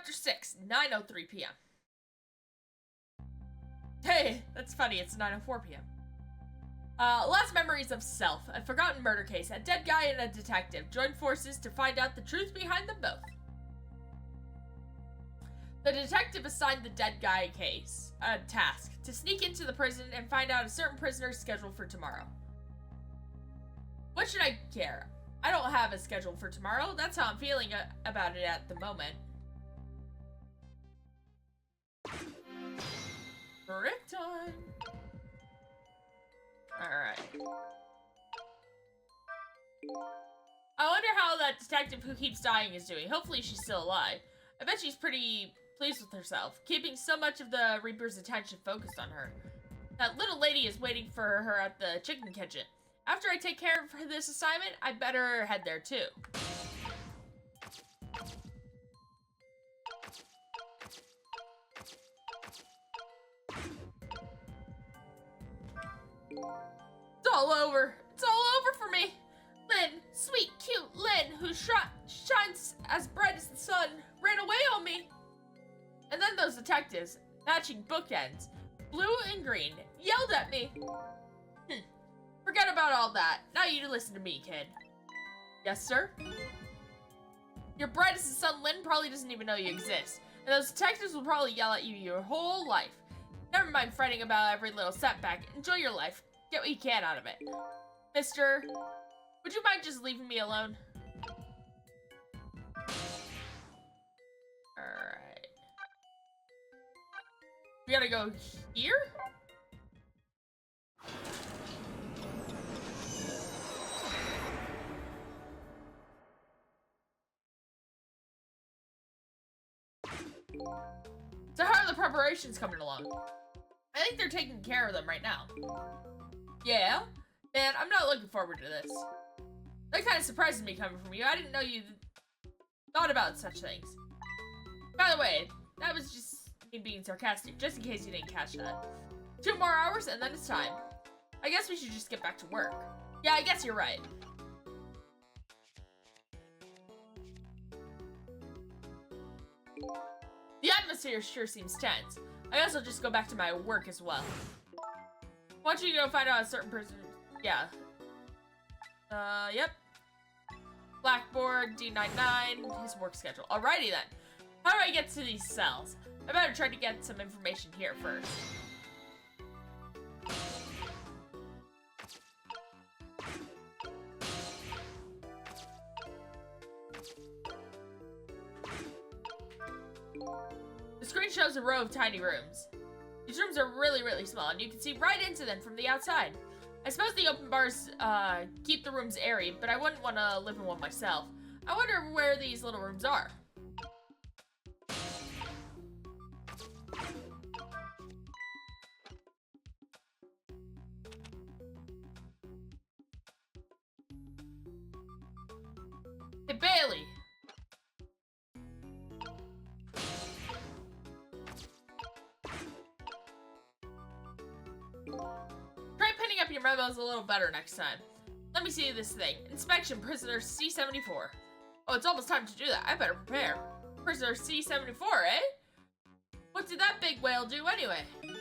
Chapter 6, 9:03 p.m. Hey, that's funny, it's 9:04 p.m. Last memories of Self, a forgotten murder case. A dead guy and a detective join forces to find out the truth behind them both. The detective assigned the dead guy case, task, to sneak into the prison and find out a certain prisoner's schedule for tomorrow. What should I care? I don't have a schedule for tomorrow. That's how I'm feeling about it at the moment. Break time. Alright. I wonder how that detective who keeps dying is doing. Hopefully she's still alive. I bet she's pretty pleased with herself, keeping so much of the Reaper's attention focused on her. That little lady is waiting for her at the chicken kitchen. After I take care of this assignment, I better head there too. It's all over. It's all over for me. Lynn, sweet, cute Lynn, who shines as bright as the sun, ran away on me. And then those detectives, matching bookends, blue and green, yelled at me. Forget about all that. Now you listen to me, kid. Yes, sir? Your bright as the sun Lynn probably doesn't even know you exist. And those detectives will probably yell at you your whole life. Never mind fretting about every little setback. Enjoy your life. Get what you can out of it. Mister, would you mind just leaving me alone? Alright. We gotta go here? So how are the preparations coming along? I think they're taking care of them right now. Yeah? Man, I'm not looking forward to this. That kind of surprises me coming from you. I didn't know you thought about such things. By the way, that was just me being sarcastic, just in case you didn't catch that. 2 more hours and then it's time. I guess we should just get back to work. Yeah, I guess you're right. The atmosphere sure seems tense. I guess I'll just go back to my work as well. Why don't you go find out a certain person? Yeah. Yep. Blackboard, D99, his work schedule. Alrighty then. How do I get to these cells? I better try to get some information here first. The screen shows a row of tiny rooms. These rooms are really, really small, and you can see right into them from the outside. I suppose the open bars keep the rooms airy, but I wouldn't want to live in one myself. I wonder where these little rooms are. Hey, Bailey! Try pinning up your memos a little better next time. Let me see this thing. Inspection, prisoner C-74. Oh, it's almost time to do that. I better prepare. Prisoner C-74, eh? What did that big whale do anyway? You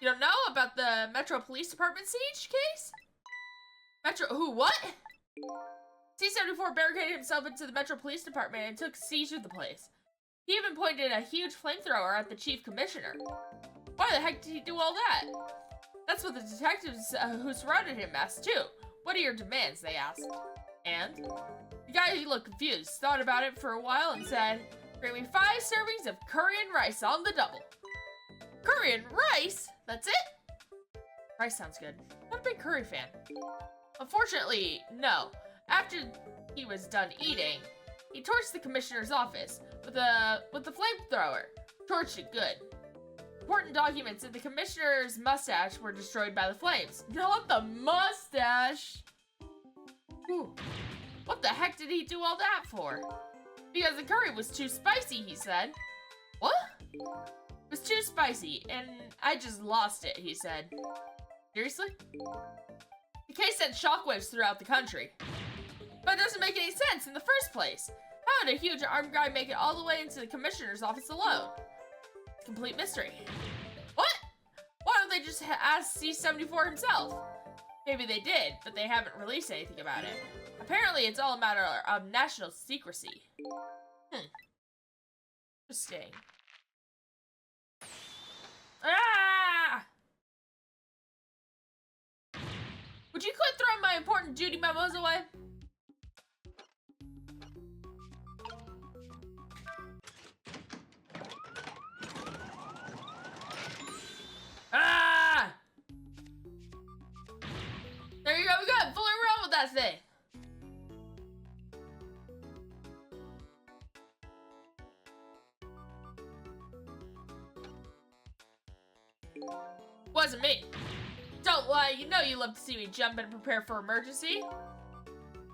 don't know about the Metro Police Department siege case? Metro, who, what? C-74 barricaded himself into the Metro Police Department and took siege of the place. He even pointed a huge flamethrower at the Chief Commissioner. Why the heck did he do all that? That's what the detectives who surrounded him asked too. What are your demands, they asked. And? The guy looked confused, thought about it for a while and said, bring me 5 servings of curry and rice on the double. Curry and rice? That's it? Rice sounds good. I'm a big curry fan. Unfortunately, no. After he was done eating, he torched the commissioner's office with the flamethrower. Torched it good. Important documents in the commissioner's mustache were destroyed by the flames. Not the mustache! Ooh. What the heck did he do all that for? Because the curry was too spicy, he said. What? It was too spicy, and I just lost it, he said. Seriously? The case sent shockwaves throughout the country. But it doesn't make any sense in the first place. How did a huge armed guy make it all the way into the commissioner's office alone? Complete mystery. What? Why don't they just ask C-74 himself? Maybe they did, but they haven't released anything about it. Apparently, it's all a matter of national secrecy. Interesting. Ah! Would you quit throwing my important duty memos away? Ah! There you go, we got fooling around with that thing. Wasn't me. Don't lie, you know you love to see me jump and prepare for emergency.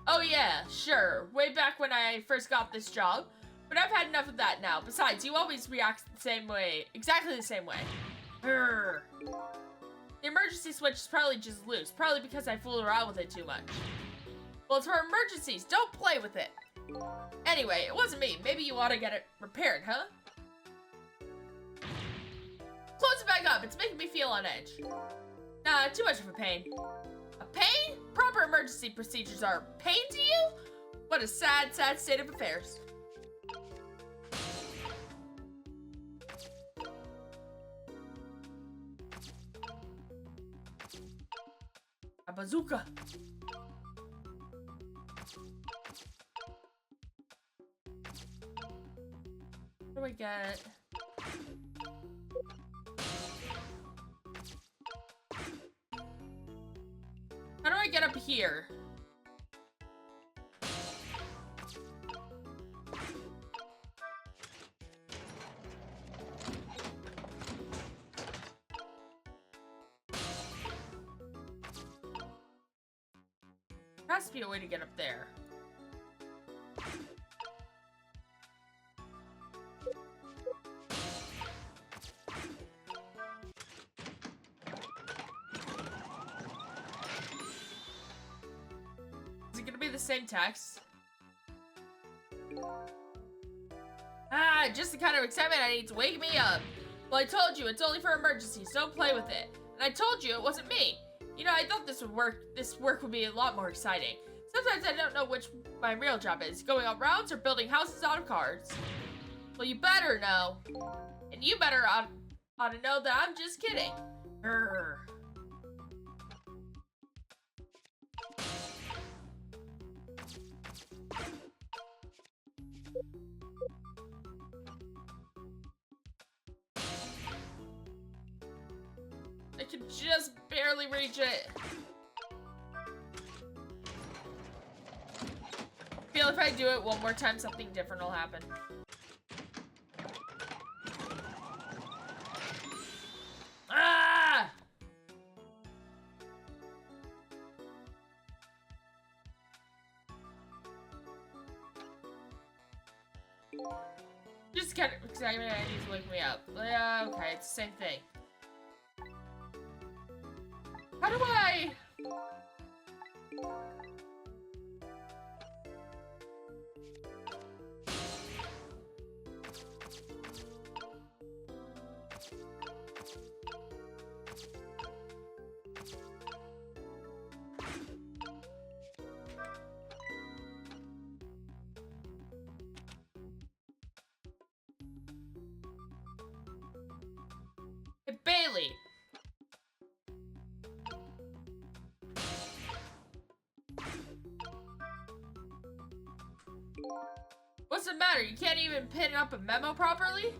Oh yeah, sure, way back when I first got this job. But I've had enough of that now. Besides, you always react the same way, exactly the same way. Urgh. The emergency switch is probably just loose, probably because I fooled around with it too much. Well, it's for emergencies, don't play with it. Anyway, it wasn't me, maybe you ought to get it repaired, huh? Close it back up, it's making me feel on edge. Nah, too much of a pain. A pain? Proper emergency procedures are a pain to you? What a sad, sad state of affairs. A bazooka. What do I get? How do I get up here? There has to be a way to get up there. Is it gonna be the same text? Ah, just the kind of excitement I need to wake me up. Well, I told you, it's only for emergencies, don't play with it. And I told you it wasn't me. You know, I thought this work would be a lot more exciting. Sometimes I don't know which my real job is, going on routes or building houses out of cars. Well, you better know. And you better ought to know that I'm just kidding. Urgh. I can just barely reach it. I feel if I do it one more time, something different will happen. Ah! Just kind of excitement I need to wake me up. Yeah, okay, it's the same thing. How do I... Hey, Bailey! What's the matter? You can't even pin up a memo properly?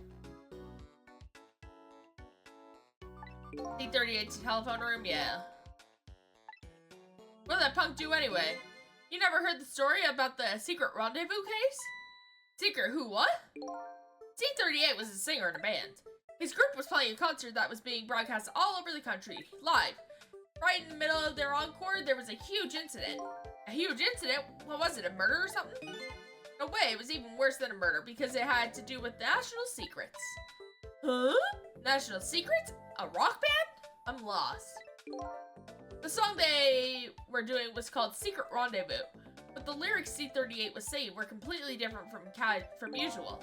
C-38's telephone room? Yeah. What did that punk do anyway? You never heard the story about the secret rendezvous case? Secret who, what? C-38 was a singer in a band. His group was playing a concert that was being broadcast all over the country, live. Right in the middle of their encore, there was a huge incident. A huge incident? What was it, a murder or something? No way, it was even worse than a murder because it had to do with national secrets. Huh? National secrets? A rock band? I'm lost. The song they were doing was called Secret Rendezvous. But the lyrics C-38 was saying were completely different from usual.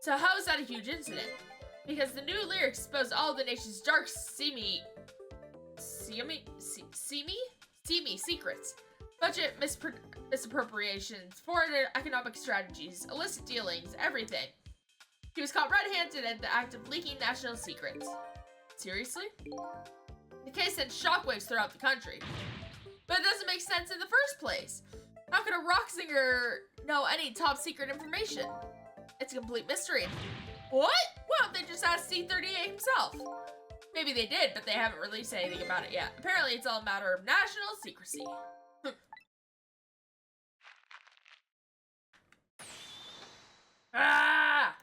So how is that a huge incident? Because the new lyrics expose all of the nation's dark, seamy secrets. Budget misappropriations, foreign economic strategies, illicit dealings, everything. He was caught red-handed at the act of leaking national secrets. Seriously? The case sent shockwaves throughout the country. But it doesn't make sense in the first place. How could a rock singer know any top secret information? It's a complete mystery. What? Why don't they just ask C-38 himself? Maybe they did, but they haven't released anything about it yet. Apparently it's all a matter of national secrecy. Ah!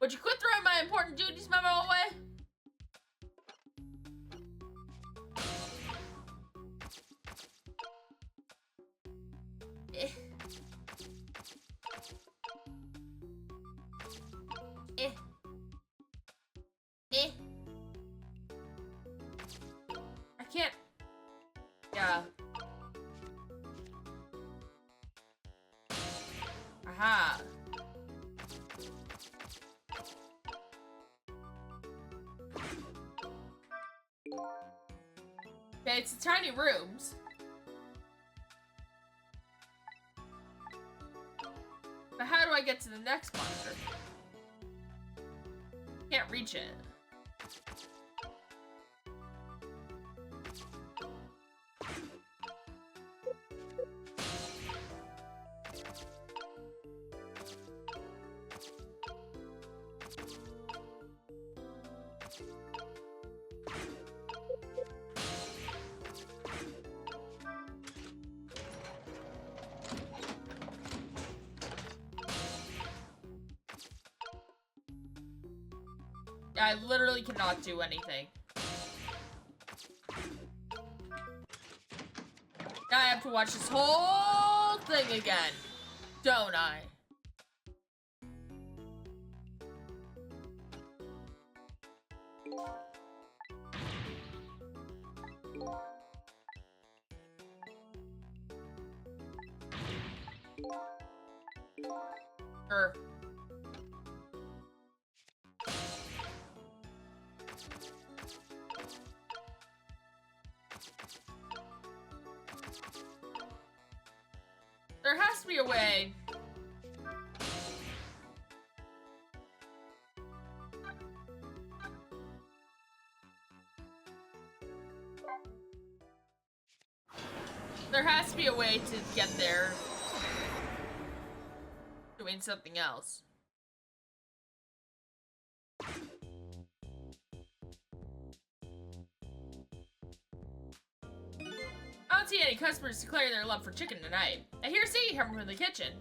Would you quit throwing my important duties memo away? Eh. Eh. Eh. I can't. Yeah. Aha. Okay, it's the tiny rooms. But how do I get to the next monitor? Can't reach it. I literally cannot do anything. Now I have to watch this whole thing again, don't I? Sure. There has to be a way. There has to be a way to get there. Doing something else. I don't see any customers declaring their love for chicken tonight. I hear singing coming from the kitchen.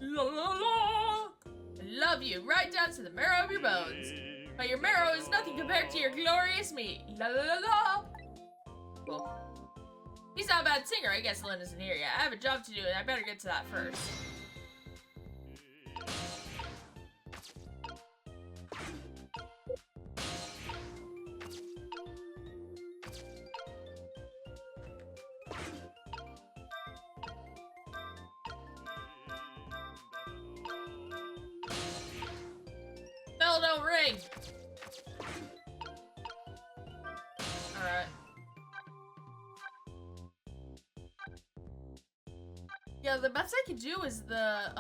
La la la! I love you right down to the marrow of your bones. But your marrow is nothing compared to your glorious meat. La la la la! Cool. He's not a bad singer. I guess Lynn isn't here yet. I have a job to do and I better get to that first. Bell don't ring. Alright. Yeah, the best I could do is the,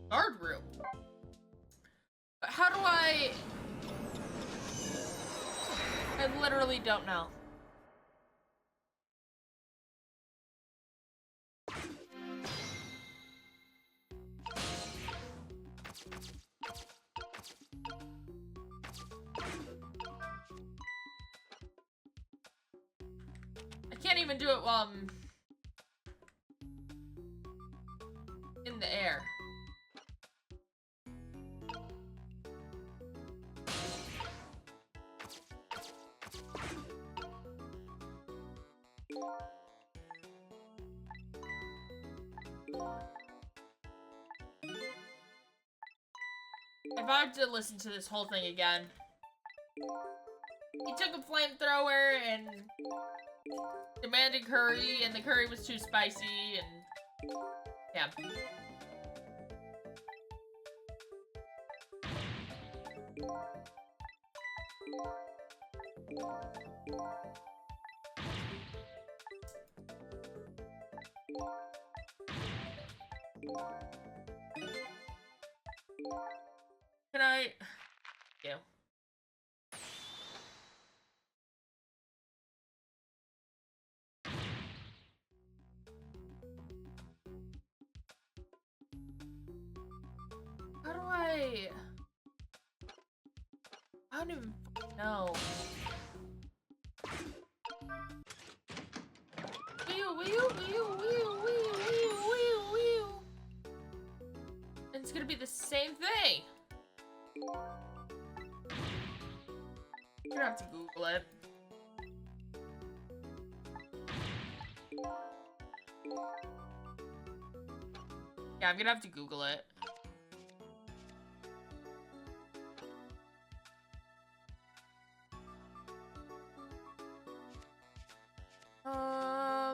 guard room. But how do I literally don't know. I can't even do it while I'm in the air. If I have to listen to this whole thing again. He took a flamethrower and demanded curry, and the curry was too spicy, and yeah. Can I? Yeah. How do I don't even know. And it's gonna be the same thing. You're gonna have to Google it. Yeah, I'm gonna have to Google it.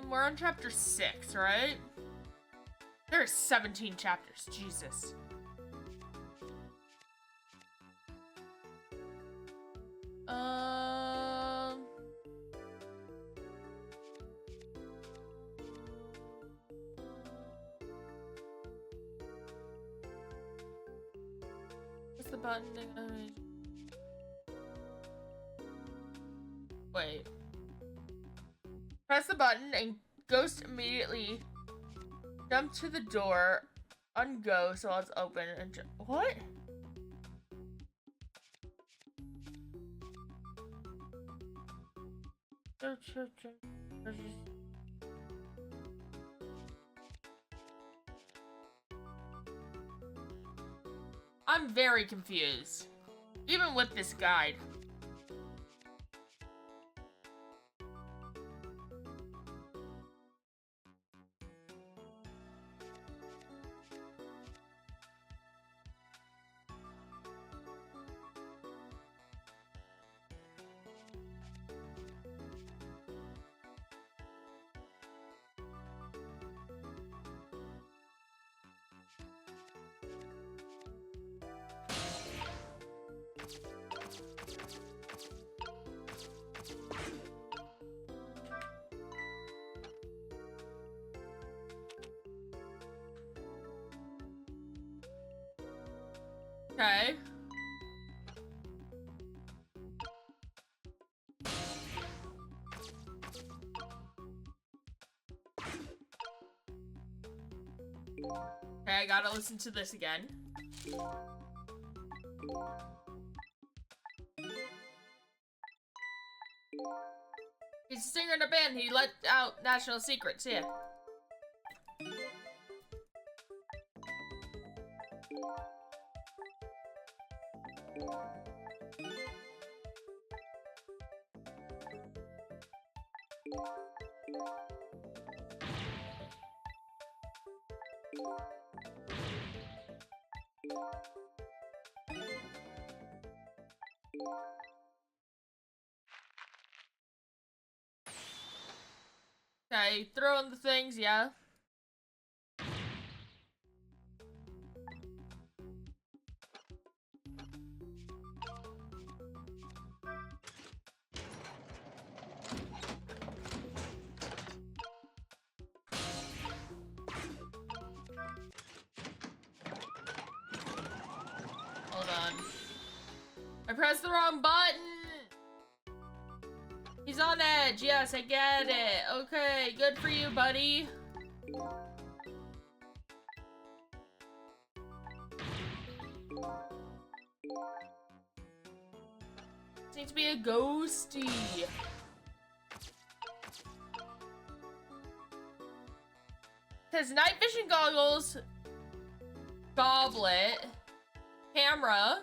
We're on chapter 6, right? There are 17 chapters. Jesus. What's the button? Wait. Press the button and Ghost immediately jump to the door, ungo so it's open, and what? I'm very confused, even with this guide. Okay. Okay, I gotta listen to this again. He's a singer in a band. He let out national secrets, yeah. Okay, throw in the things, yeah. Hold on. I pressed the wrong button! He's on edge. Yes, I get it. Okay, good for you, buddy. Seems to be a ghosty. Says night vision goggles, goblet, camera,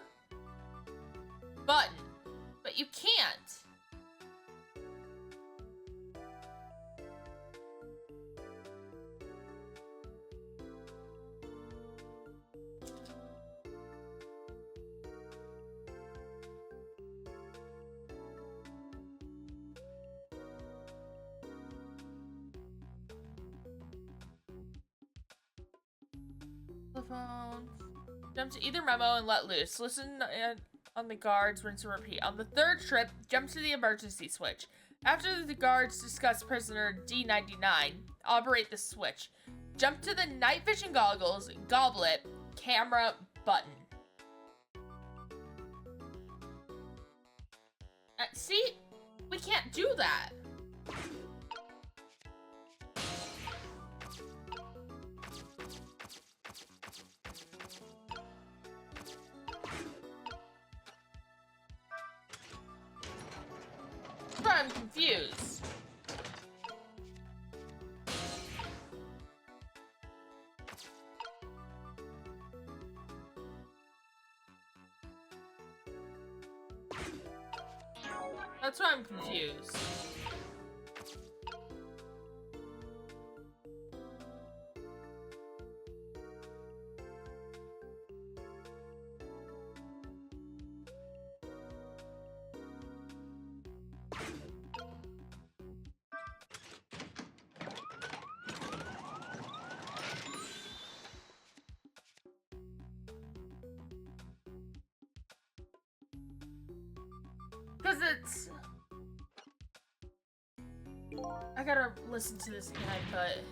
button. But you can't. telephone. Jump to either memo and let loose. Listen on the guards, rinse and repeat. On the third trip, jump to the emergency switch. After the guards discuss prisoner D99, operate the switch. Jump to the night vision goggles, goblet, camera, button. See? We can't do that. I'm confused. That's why I'm confused. Because it's... I gotta listen to this again, but...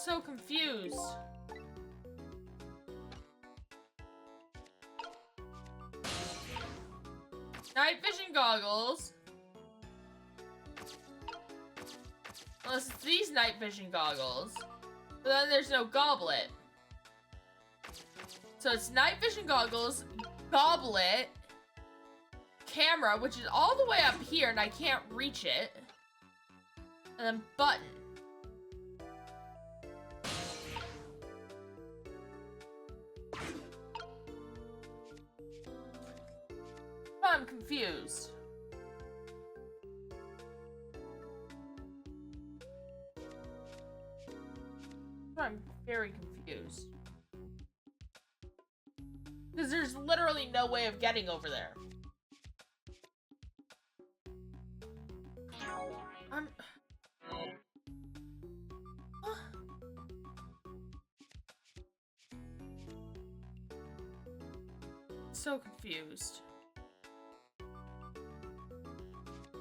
So confused. Night vision goggles. Unless it's these night vision goggles. But then there's no goblet. So it's night vision goggles, goblet, camera, which is all the way up here and I can't reach it. And then button. I'm confused. I'm very confused. Because there's literally no way of getting over there. I'm... So confused.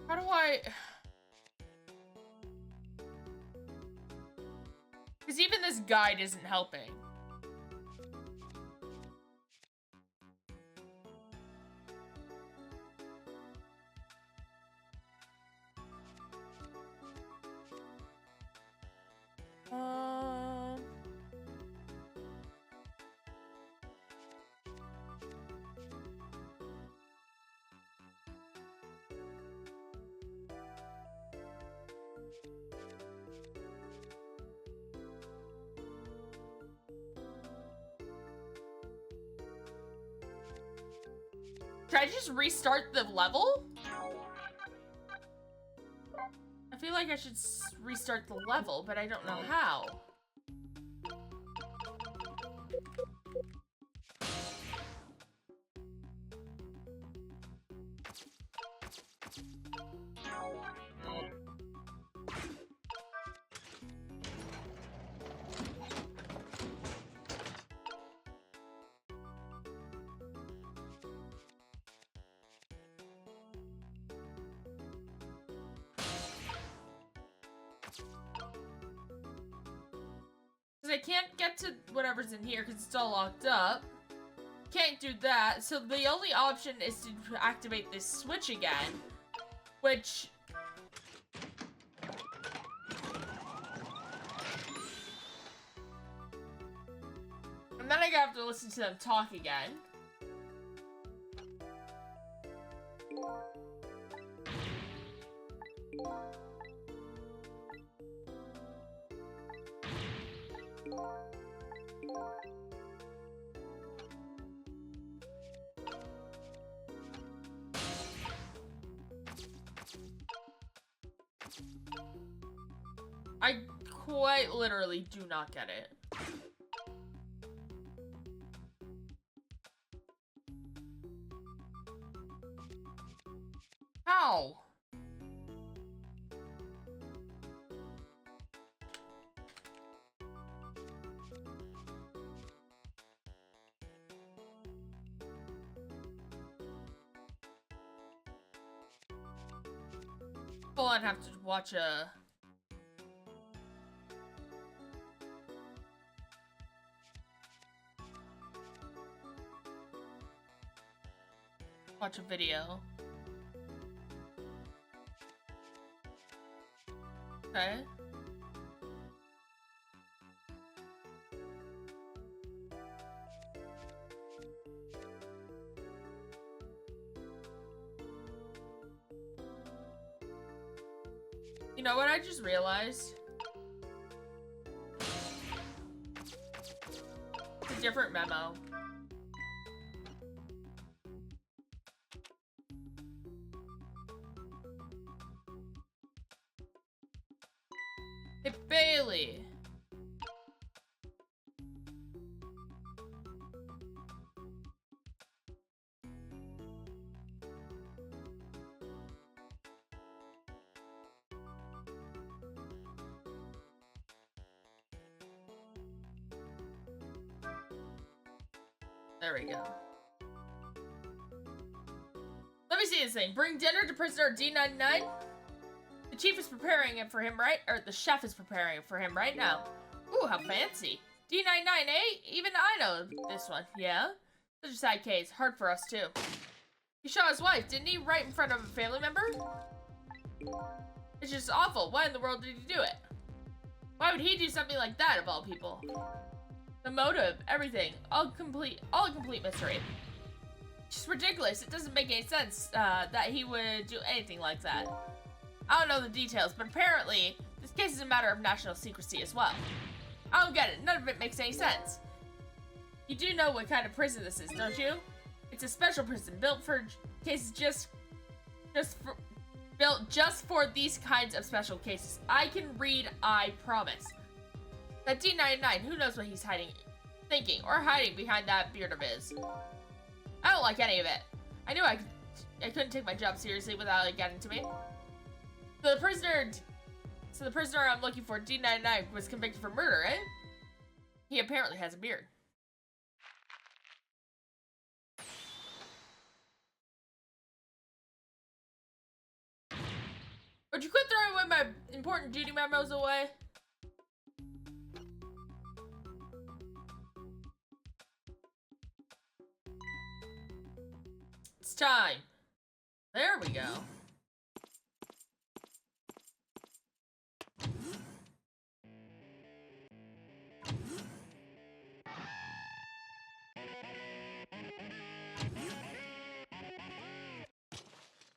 How do I... Because even this guide isn't helping. Should I just restart the level? I feel like I should restart the level, but I don't know how. I can't get to whatever's in here because it's all locked up. Can't do that, so the only option is to activate this switch again, which... And then I have to listen to them talk again. I quite literally do not get it. How? Hold on, I have to watch a... Watch a video. Okay. You know what I just realized? It's a different memo. Hey, Bailey. There we go. Let me see this thing. Bring dinner to prisoner D99. The chief is preparing it for him right, or the chef is preparing it for him right now. Ooh, how fancy. D99, eh? Even I know this one. Yeah? Such a sad case. Hard for us, too. He shot his wife, didn't he? Right in front of a family member? It's just awful. Why in the world did he do it? Why would he do something like that, of all people? The motive, everything, all a complete mystery. It's just ridiculous. It doesn't make any sense that he would do anything like that. I don't know the details, but apparently this case is a matter of national secrecy as well. I don't get it. None of it makes any sense. You do know what kind of prison this is, don't you? It's a special prison built for cases built just for these kinds of special cases. I can read, I promise. That D99, who knows what he's thinking, or hiding behind that beard of his. I don't like any of it. I knew I couldn't take my job seriously without it getting to me. So the prisoner I'm looking for, D99, was convicted for murder, eh? He apparently has a beard. Would you quit throwing away my important duty memos away? It's time. There we go.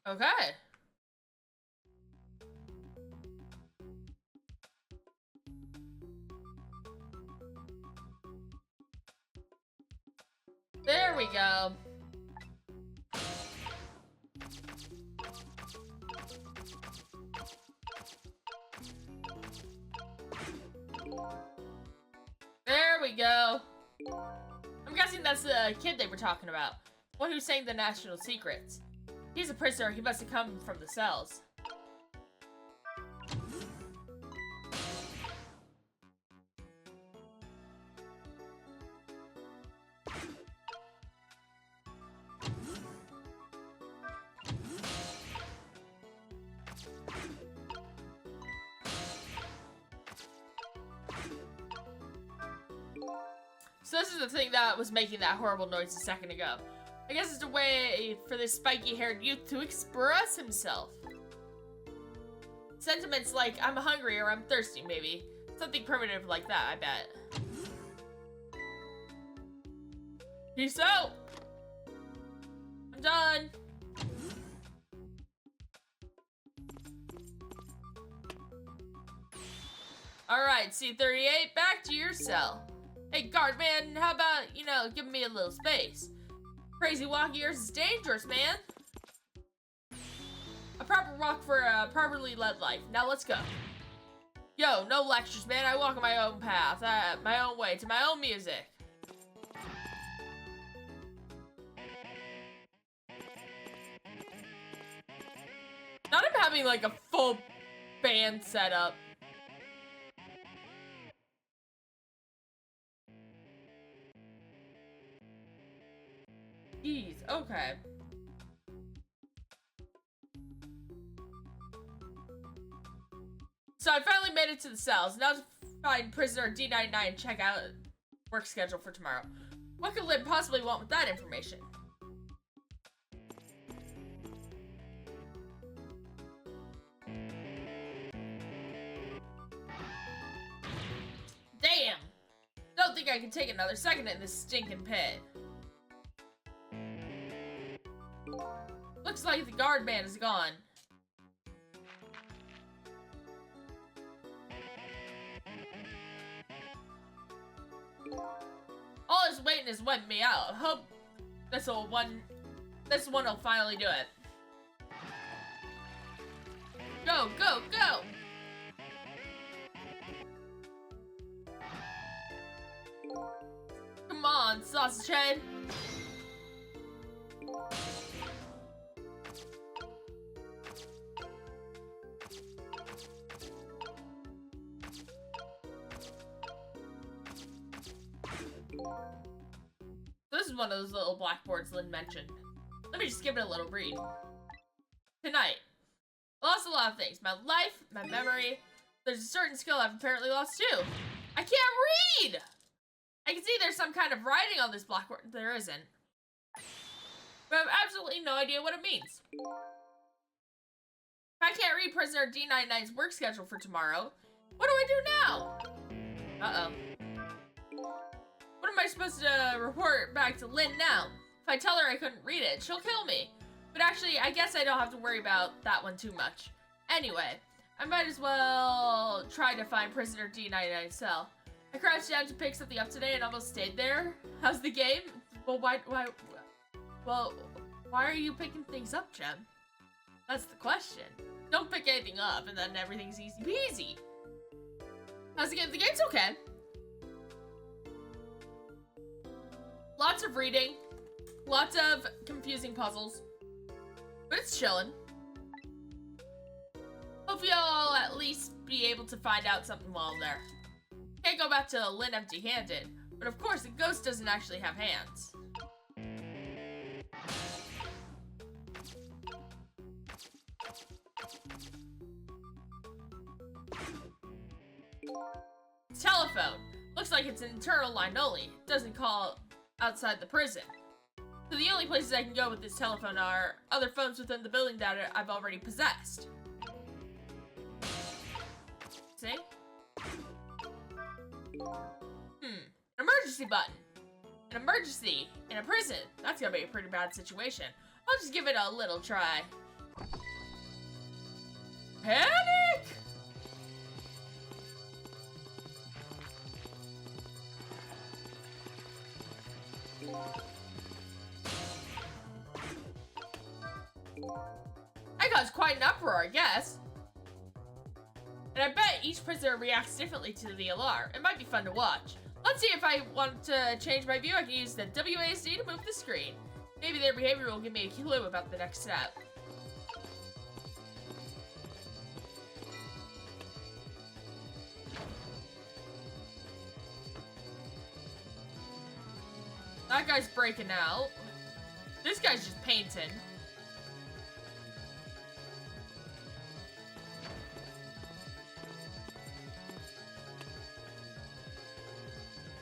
Okay. There we go. There we go. I'm guessing that's the kid they were talking about. One who's saying the national secrets. He's a prisoner. He must have come from the cells. So this is the thing that was making that horrible noise a second ago. I guess it's a way for this spiky-haired youth to express himself. Sentiments like, I'm hungry or I'm thirsty, maybe. Something primitive like that, I bet. Peace out! I'm done! Alright, C38, back to your cell. Hey, guard man, how about, giving me a little space? Crazy walk of yours is dangerous, man. A proper walk for a properly led life. Now let's go. Yo, no lectures, man. I walk on my own path, my own way, to my own music. Not him having like a full band setup. Jeez, okay. So I finally made it to the cells. Now to find prisoner D99 and check out work schedule for tomorrow. What could Lynn possibly want with that information? Damn! Don't think I can take another second in this stinking pit. Looks like the guard man is gone. All this waiting is wiping me out. Hope this one will finally do it. Go, go, go! Come on, sausage head. This is one of those little blackboards Lynn mentioned. Let me just give it a little read. Tonight, I lost a lot of things. My life, my memory. There's a certain skill I've apparently lost too. I can't read! I can see there's some kind of writing on this blackboard. There isn't. But I have absolutely no idea what it means. If I can't read prisoner D99's work schedule for tomorrow, what do I do now? Uh-oh. What am I supposed to report back to Lynn now? If I tell her I couldn't read it, she'll kill me. But actually, I guess I don't have to worry about that one too much. Anyway, I might as well try to find prisoner D99's cell. I crouched down to pick something up today and almost stayed there. How's the game? Well, why are you picking things up, Gem? That's the question. Don't pick anything up and then everything's easy peasy. How's the game? The game's okay. Lots of reading. Lots of confusing puzzles. But it's chillin'. Hope y'all at least be able to find out something while I'm there. Can't go back to Lynn empty-handed, but of course the ghost doesn't actually have hands. Telephone. Looks like it's an internal line only. It doesn't call outside the prison. So the only places I can go with this telephone are other phones within the building that I've already possessed. See? Emergency button. An emergency in a prison. That's gonna be a pretty bad situation. I'll just give it a little try. Panic! That caused quite an uproar, I guess. And I bet each prisoner reacts differently to the alarm. It might be fun to watch. Let's see if I want to change my view. I can use the WASD to move the screen. Maybe their behavior will give me a clue about the next step. That guy's breaking out. This guy's just painting.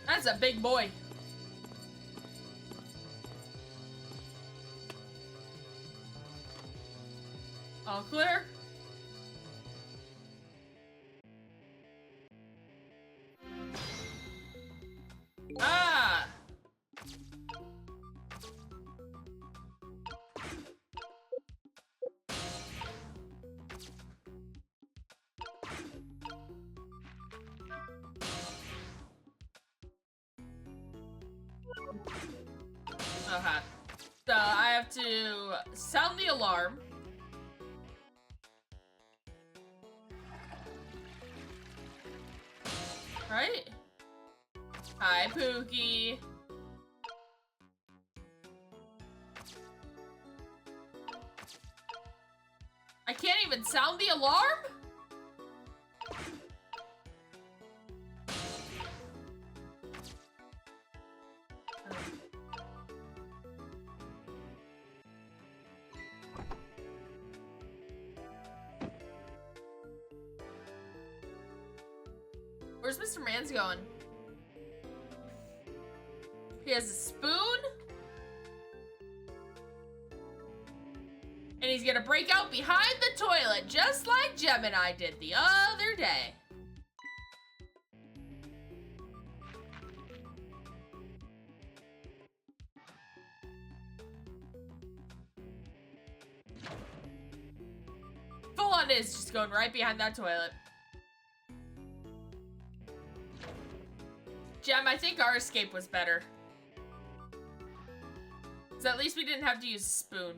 That's a big boy. All clear? Ah! Okay. So I have to sound the alarm. Right? Hi, Pookie. I can't even sound the alarm? Where's Mr. Mans going? He has a spoon. And he's gonna break out behind the toilet, just like Gemini did the other day. Full on is just going right behind that toilet. Gem, I think our escape was better. So at least we didn't have to use a spoon.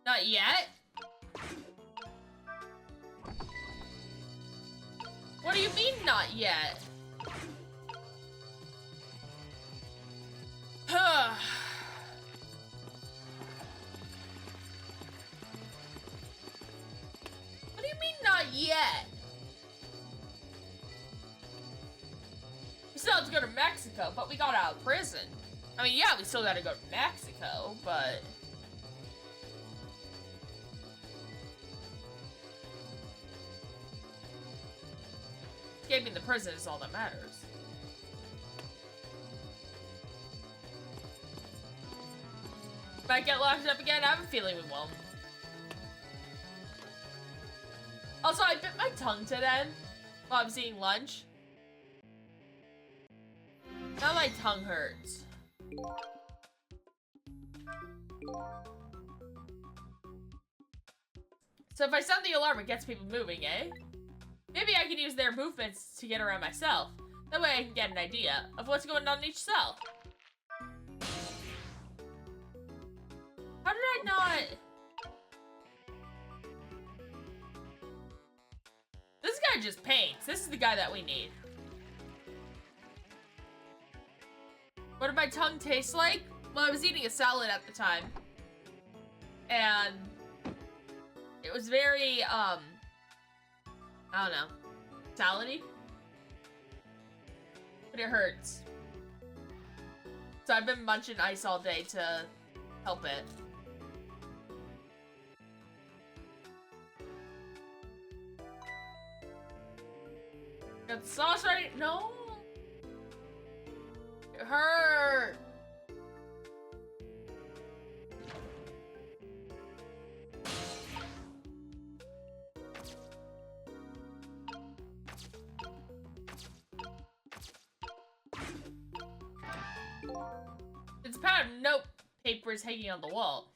Not yet? What do you mean, not yet? What do you mean, not yet? We still have to go to Mexico, but we got out of prison. I mean, yeah, we still gotta go to Mexico, but... escaping the prison is all that matters. Might get locked up again? I have a feeling we won't. Also, I bit my tongue today while I was eating lunch. Now my tongue hurts. So if I sound the alarm, it gets people moving, eh? Maybe I can use their movements to get around myself. That way I can get an idea of what's going on in each cell. How did I not... This guy just paints. This is the guy that we need. What did my tongue taste like? Well, I was eating a salad at the time. And... it was very, I don't know. Salady? But it hurts. So I've been munching ice all day to help it. Got the sauce ready? No! It hurt! It's a pad of note papers hanging on the wall.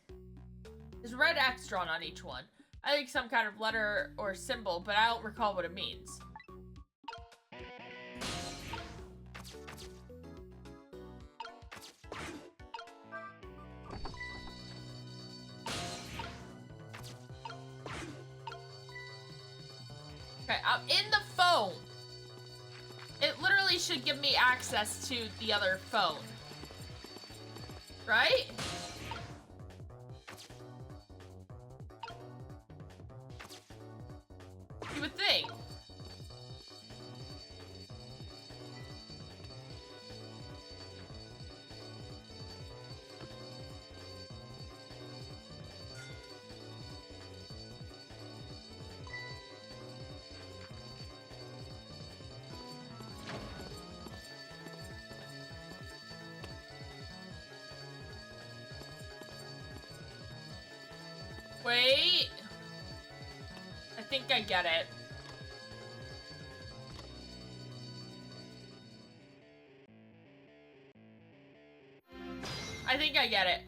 There's a red X drawn on each one. I think some kind of letter or symbol, but I don't recall what it means. Okay, I'm in the phone. It literally should give me access to the other phone. Right? You would think. Wait. I think I get it. I think I get it.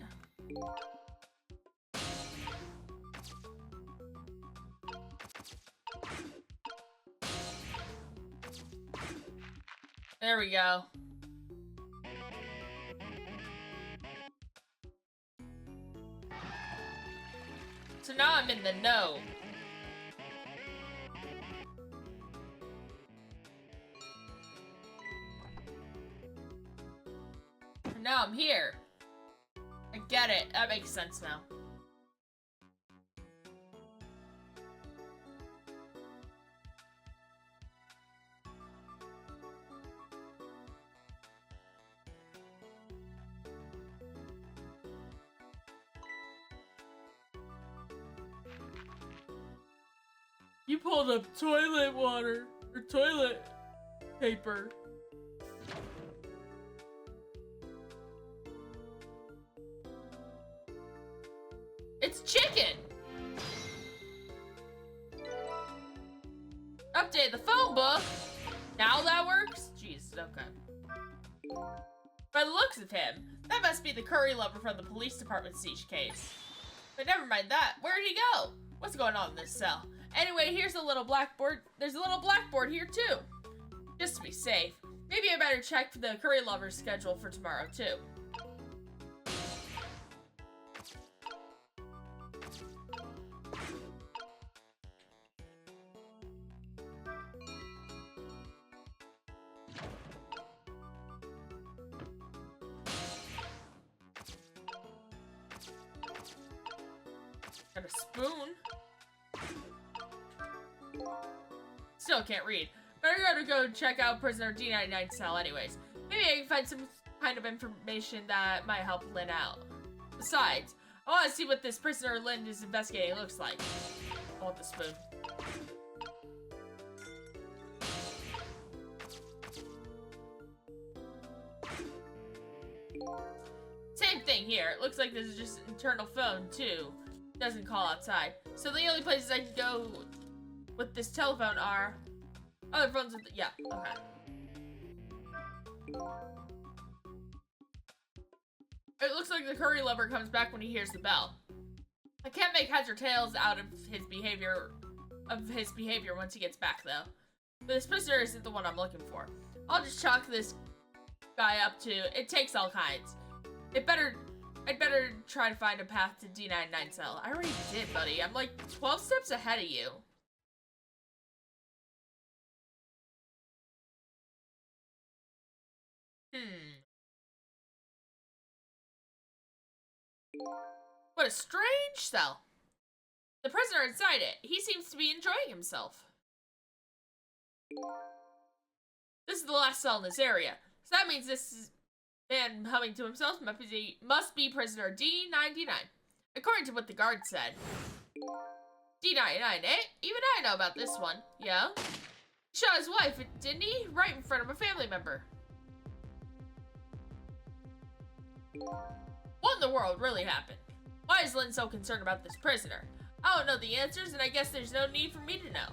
There we go. So now I'm in the know. And now I'm here. I get it. That makes sense now. You pulled up toilet water or toilet paper. It's chicken. Update the phone book. Now that works? Jeez, okay. By the looks of him, that must be the curry lover from the police department siege case. But never mind that. Where'd he go? What's going on in this cell? Anyway, here's a little blackboard. There's a little blackboard here too. Just to be safe. Maybe I better check the curry lover's schedule for tomorrow too. Got a spoon. Still can't read. Better go check out prisoner D99's cell anyways. Maybe I can find some kind of information that might help Lynn out. Besides, I want to see what this prisoner Lynn is investigating looks like. I want the spoon. Same thing here. It looks like this is just an internal phone too. Doesn't call outside. So the only places I can go with this telephone are other phones with the, yeah, okay. It looks like the curry lover comes back when he hears the bell. I can't make heads or tails out of his behavior once he gets back though. But this prisoner isn't the one I'm looking for. I'll just chalk this guy up to it takes all kinds. I'd better try to find a path to D99 cell. I already did, buddy. I'm like 12 steps ahead of you. What a strange cell. The prisoner inside it, he seems to be enjoying himself. This is the last cell in this area. So that means this man humming to himself must be prisoner D99. According to what the guard said. D99, eh? Even I know about this one. Yeah? He shot his wife, didn't he? Right in front of a family member. What in the world really happened? Why is Lynn so concerned about this prisoner? I don't know the answers, and I guess there's no need for me to know.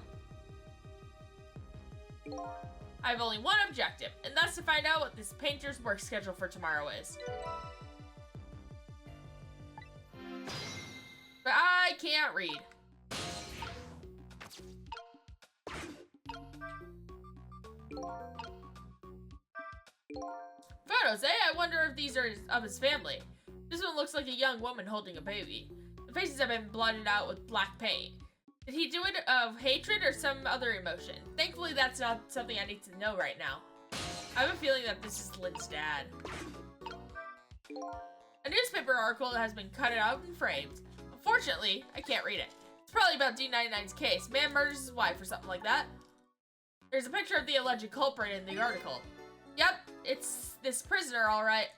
I have only one objective, and that's to find out what this painter's work schedule for tomorrow is. But I can't read. Photos, eh? I wonder if these are of his family. This one looks like a young woman holding a baby. The faces have been blotted out with black paint. Did he do it of hatred or some other emotion? Thankfully, that's not something I need to know right now. I have a feeling that this is Lynn's dad. A newspaper article has been cut out and framed. Unfortunately, I can't read it. It's probably about D99's case. Man murders his wife or something like that. There's a picture of the alleged culprit in the article. Yep, it's this prisoner, all right.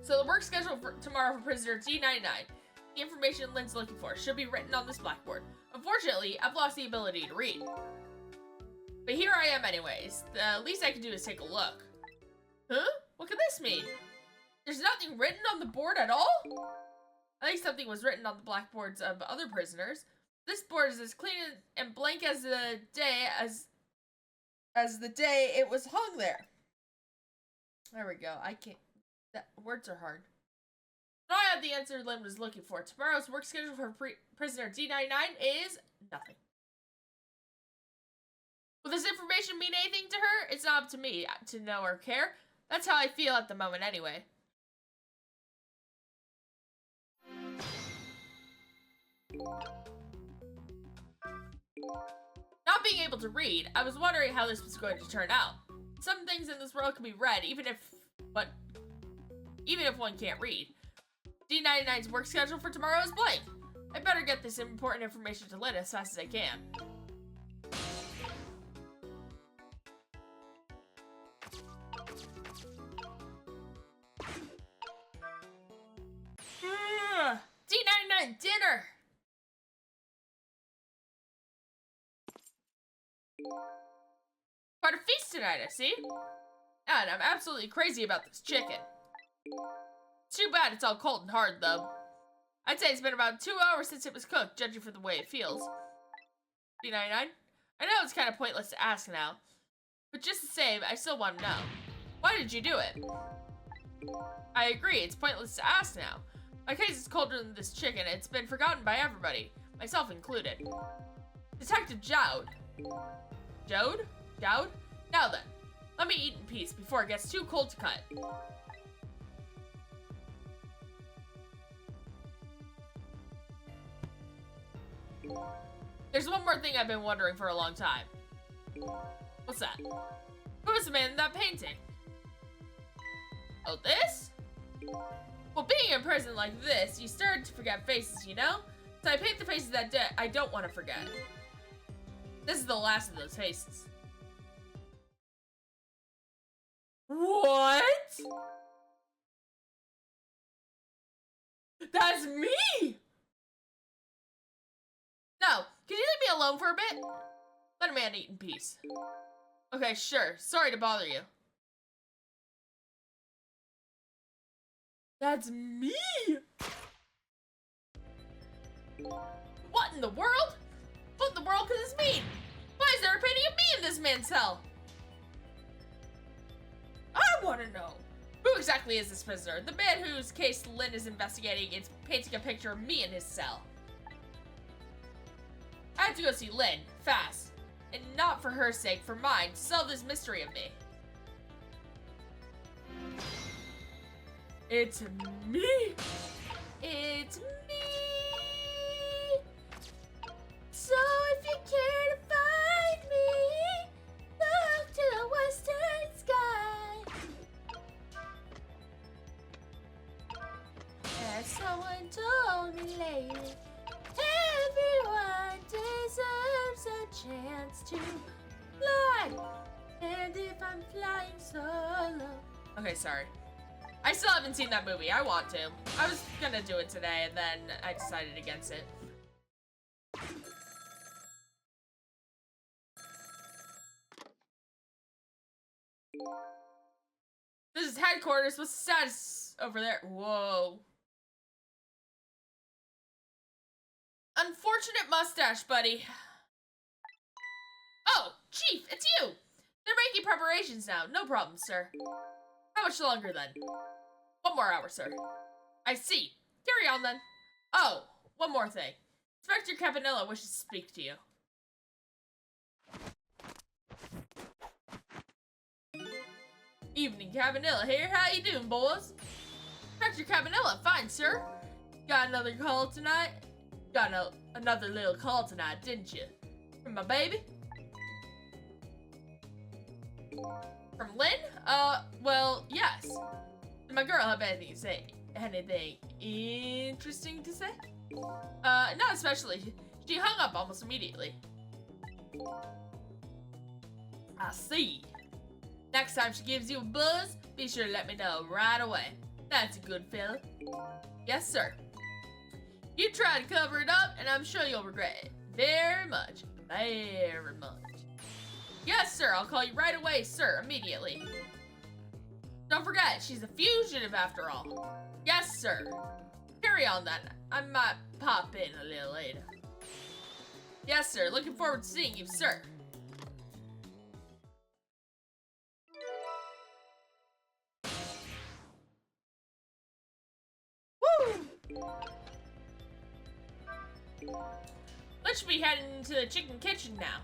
So the work schedule for tomorrow for prisoner D99. The information Lynn's looking for should be written on this blackboard. Unfortunately, I've lost the ability to read. But here I am anyways. The least I can do is take a look. Huh? What could this mean? There's nothing written on the board at all? I think something was written on the blackboards of other prisoners. This board is as clean and blank as the day the day it was hung there. There we go. I can't. Words are hard. Now I have the answer Lynn was looking for. Tomorrow's work schedule for prisoner D99 is nothing. Will this information mean anything to her? It's not up to me to know or care. That's how I feel at the moment anyway. Not being able to read, I was wondering how this was going to turn out. Some things in this world can be read, even if one can't read. D99's work schedule for tomorrow is blank. I better get this important information to Lynn as fast as I can. dinner! Quite a feast tonight, I see. And I'm absolutely crazy about this chicken. It's too bad it's all cold and hard, though. I'd say it's been about 2 hours since it was cooked, judging from the way it feels. D99? I know it's kind of pointless to ask now, but just the same, I still want to know. Why did you do it? I agree, it's pointless to ask now. My case is colder than this chicken, and it's been forgotten by everybody, myself included. Detective Jowd. Jowd? Jowd? Now then, let me eat in peace before it gets too cold to cut. There's one more thing I've been wondering for a long time. What's that? Who was the man in that painting? Oh, this? Well, being in prison like this, you start to forget faces, you know? So I paint the faces that I don't want to forget. This is the last of those faces. What? That's me! No, can you leave me alone for a bit? Let a man eat in peace. Okay, sure. Sorry to bother you. That's me! What in the world? What in the world could this mean? Why is there a painting of me in this man's cell? I want to know. Who exactly is this prisoner? The man whose case Lynn is investigating is painting a picture of me in his cell. I have to go see Lynn, fast. And not for her sake, for mine, to solve this mystery of me. It's me! It's me! So if you care to find me, look to the western sky. As someone told me lately, everyone deserves a chance to fly. And if I'm flying solo... Okay, sorry. I still haven't seen that movie. I want to. I was gonna do it today, and then I decided against it. This is headquarters. What's the status over there? Whoa. Unfortunate mustache, buddy. Oh, Chief, it's you. They're making preparations now. No problem, sir. How much longer, then? 1 more hour, sir. I see. Carry on, then. Oh, one more thing. Inspector Campanella wishes to speak to you. Evening, Campanella here. How you doing, boys? Inspector Campanella, fine, sir. Got another call tonight? Got another little call tonight, didn't you? From my baby? From Lynn? Well, yes. Did my girl have anything to say? Anything interesting to say? Not especially. She hung up almost immediately. I see. Next time she gives you a buzz, be sure to let me know right away. That's a good fella. Yes, sir. You try to cover it up, and I'm sure you'll regret it. Very much. Very much. Yes, sir. I'll call you right away, sir. Immediately. Don't forget, she's a fugitive after all. Yes, sir. Carry on then. I might pop in a little later. Yes, sir. Looking forward to seeing you, sir. Woo! Let's be heading to the chicken kitchen now.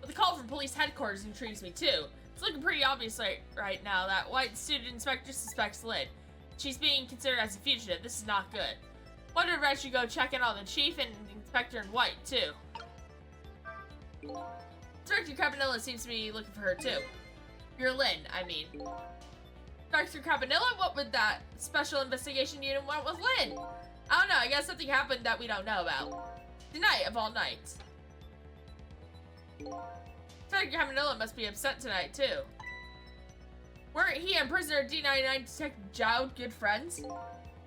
But the call from police headquarters intrigues me too. It's looking pretty obvious right now that white suited inspector suspects Lynn. She's being considered as a fugitive. This is not good. Wonder if I should go check in on the chief and the inspector in white too. Inspector Campanella seems to be looking for her too. You're Lynn, I mean. Inspector Campanella? What would that special investigation unit want with Lynn? I don't know, I guess something happened that we don't know about. Tonight of all nights. Inspector Campanella must be upset tonight too. Weren't he and prisoner D99 Detective Jowd good friends?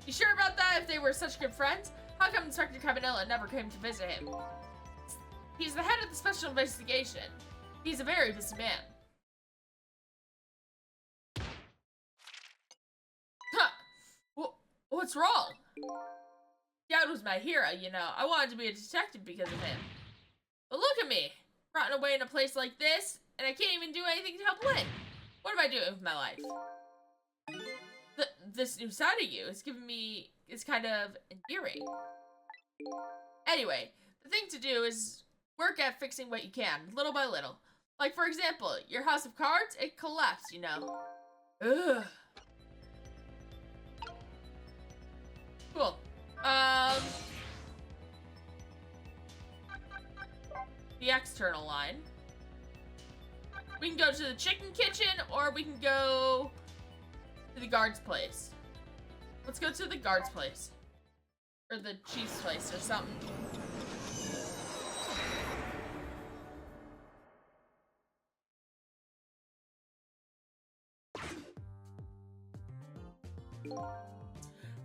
You sure about that if they were such good friends? How come Inspector Cabanilla never came to visit him? He's the head of the Special Investigation. He's a very busy man. Huh! What's wrong? Dad was my hero, you know. I wanted to be a detective because of him. But look at me! Rotting away in a place like this, and I can't even do anything to help Lynn. What am I doing with my life? This new side of you is kind of endearing. Anyway, the thing to do is work at fixing what you can, little by little. Like, for example, your house of cards, it collapsed, you know. Ugh. Cool. The external line. We can go to the chicken kitchen, or we can go to the guard's place. Let's go to the guard's place. Or the chief's place, or something.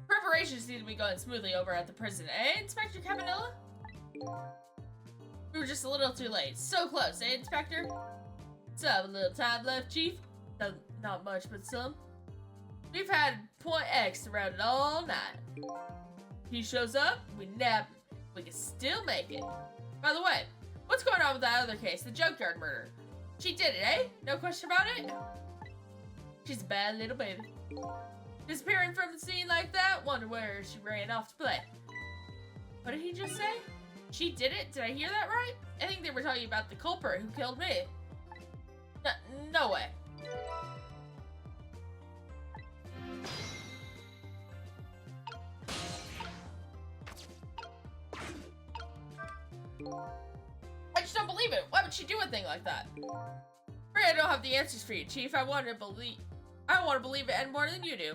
Preparations seem to be going smoothly over at the prison, eh, Inspector Cabanilla? We were just a little too late. So close, eh, Inspector? Some little time left, Chief. Not much, but some. We've had Point X around it all night. He shows up, we nab him. We can still make it. By the way, what's going on with that other case, the junkyard murder? She did it, eh? No question about it? She's a bad little baby. Disappearing from the scene like that? Wonder where she ran off to play. What did he just say? She did it? Did I hear that right? I think they were talking about the culprit who killed me. No way. I just don't believe it. Why would she do a thing like that? Afraid I don't have the answers for you, Chief. I want to believe it any more than you do.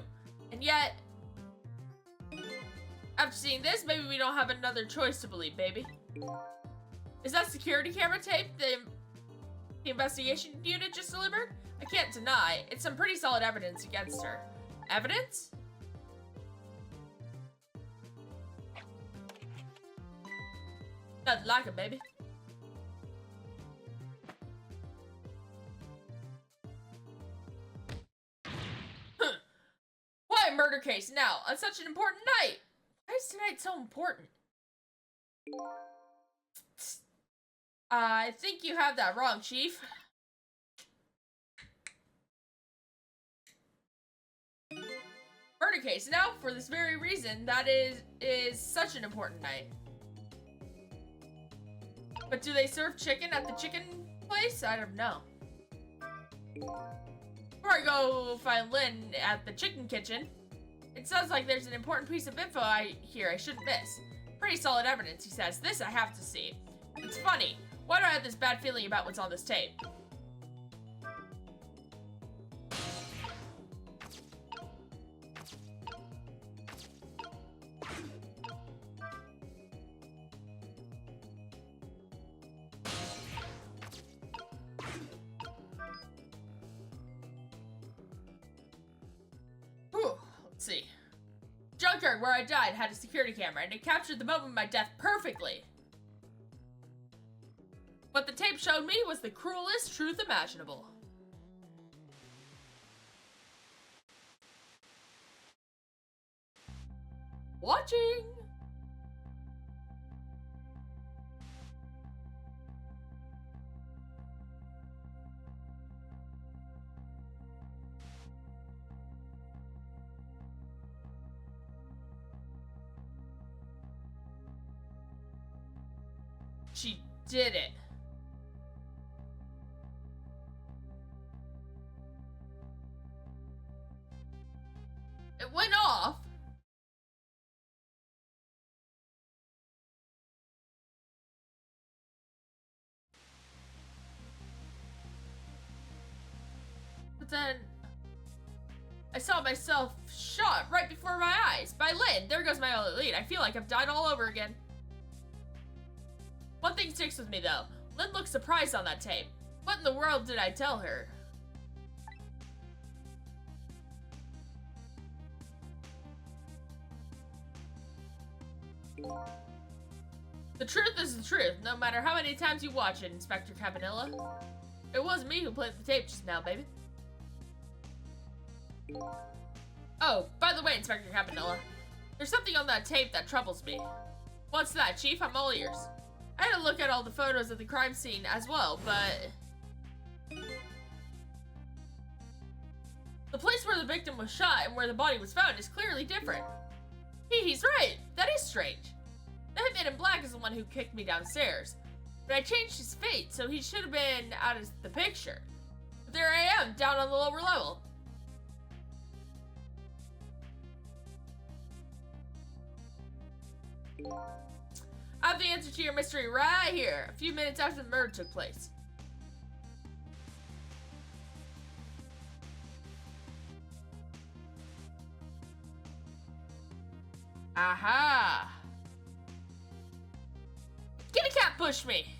And yet, after seeing this, maybe we don't have another choice to believe, baby. Is that security camera tape the investigation unit just delivered? I can't deny. It's some pretty solid evidence against her. Evidence? Nothing like it, baby. Why a murder case now, on such an important night? Why is tonight so important? I think you have that wrong, Chief. Murder case now, for this very reason, that is such an important night. But do they serve chicken at the chicken place? I don't know. Before I go find Lynn at the chicken kitchen, it sounds like there's an important piece of info I shouldn't miss. Pretty solid evidence, he says. This I have to see. It's funny. Why do I have this bad feeling about what's on this tape? Let's see. Junkyard where I died had a security camera, and it captured the moment of my death perfectly. What the tape showed me was the cruelest truth imaginable. Watching! She did it. It went off. But then I saw myself shot right before my eyes by Lynn. There goes my only lead. I feel like I've died all over again. One thing sticks with me though. Lynn looked surprised on that tape. What in the world did I tell her? The truth is the truth, no matter how many times you watch it, Inspector Cabanilla. It wasn't me who played the tape just now, baby. Oh, by the way, Inspector Cabanilla, there's something on that tape that troubles me. What's that, Chief? I'm all ears. I had to look at all the photos of the crime scene as well, but... the place where the victim was shot and where the body was found is clearly different. He's right. That is strange. The hitman in black is the one who kicked me downstairs. But I changed his fate, so he should have been out of the picture. But there I am, down on the lower level. I have the answer to your mystery right here, a few minutes after the murder took place. Aha! Kitty cat push me!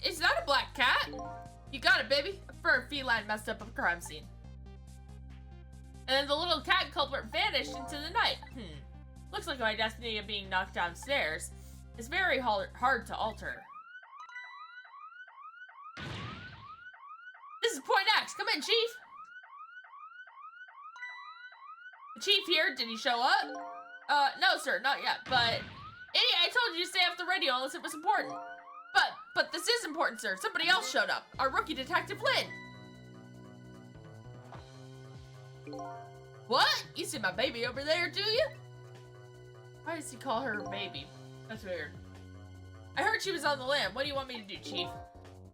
Is that a black cat? You got it, baby. A fur feline messed up a crime scene. And then the little cat culprit vanished into the night. Looks like my destiny of being knocked downstairs is very hard to alter. This is Point X. Come in, Chief. The Chief here. Did he show up? No, sir, not yet. But, idiot, I told you to stay off the radio unless it was important. But this is important, sir. Somebody else showed up. Our rookie detective, Lynn. What? You see my baby over there, do you? Why does he call her a baby? That's weird. I heard she was on the lam. What do you want me to do, Chief?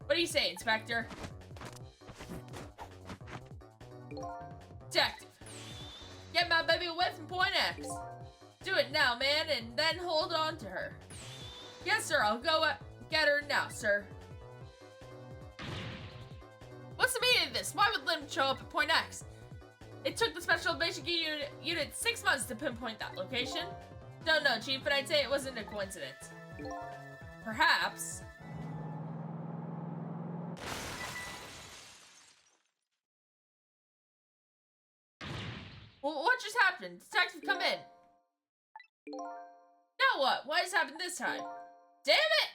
What do you say, Inspector? Detective. Get my baby away from Point X. Do it now, man, and then hold on to her. Yes, sir. I'll go get her now, sir. What's the meaning of this? Why would Lynn show up at Point X? It took the Special Basic Unit 6 months to pinpoint that location. Don't know, Chief, but I'd say it wasn't a coincidence. Perhaps. Well, what just happened? Detective, come in. Now what? Why has happened this time? Damn it!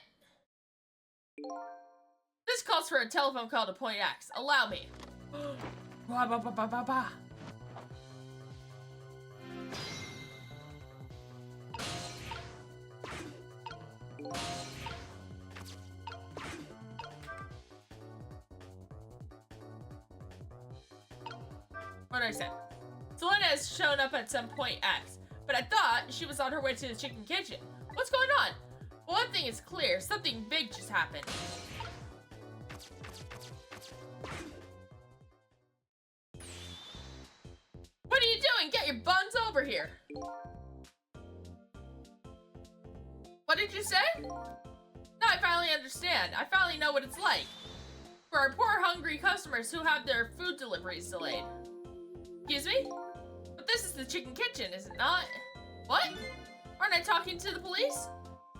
This calls for a telephone call to Point X. Allow me. Bah, bah, bah, bah, bah, bah. What did I say? Selena has shown up at some Point X, but I thought she was on her way to the chicken kitchen. What's going on? Well, one thing is clear. Something big just happened. What are you doing? Get your buns over here. What did you say? Now I finally understand. I finally know what it's like. For our poor, hungry customers who have their food deliveries delayed. Excuse me? But this is the chicken kitchen, is it not? What? Aren't I talking to the police?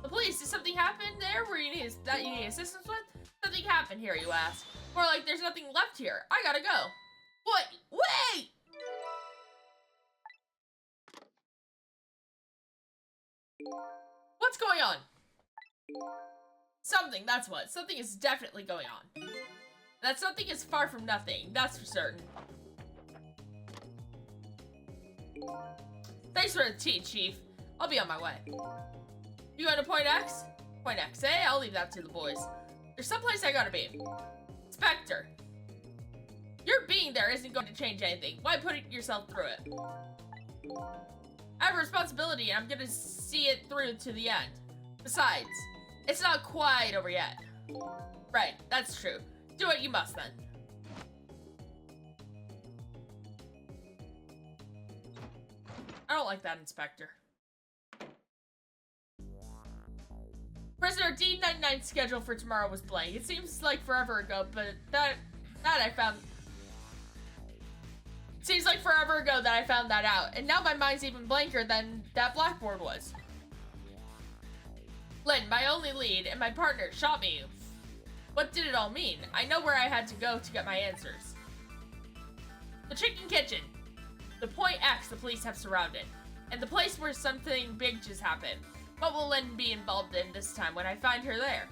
The police, did something happen there where you need assistance with? Something happened here, you ask. More like there's nothing left here. I gotta go. What? Wait! What's going on? Something, that's what. Something is definitely going on. That something is far from nothing, that's for certain. Thanks for the tea, Chief. I'll be on my way. You going to Point X? Point X, eh? I'll leave that to the boys. There's someplace I gotta be. Spectre. Your being there isn't going to change anything. Why put yourself through it? I have a responsibility and I'm gonna see it through to the end. Besides, it's not quite over yet. Right, that's true. Do what you must then. I don't like that, Inspector. Prisoner D99's schedule for tomorrow was blank. It seems like forever ago, but that I found... Seems like forever ago that I found that out, and now my mind's even blanker than that blackboard was. Lynn, my only lead, and my partner shot me. What did it all mean? I know where I had to go to get my answers. The chicken kitchen. The Point X the police have surrounded. And the place where something big just happened. What will Lynn be involved in this time when I find her there?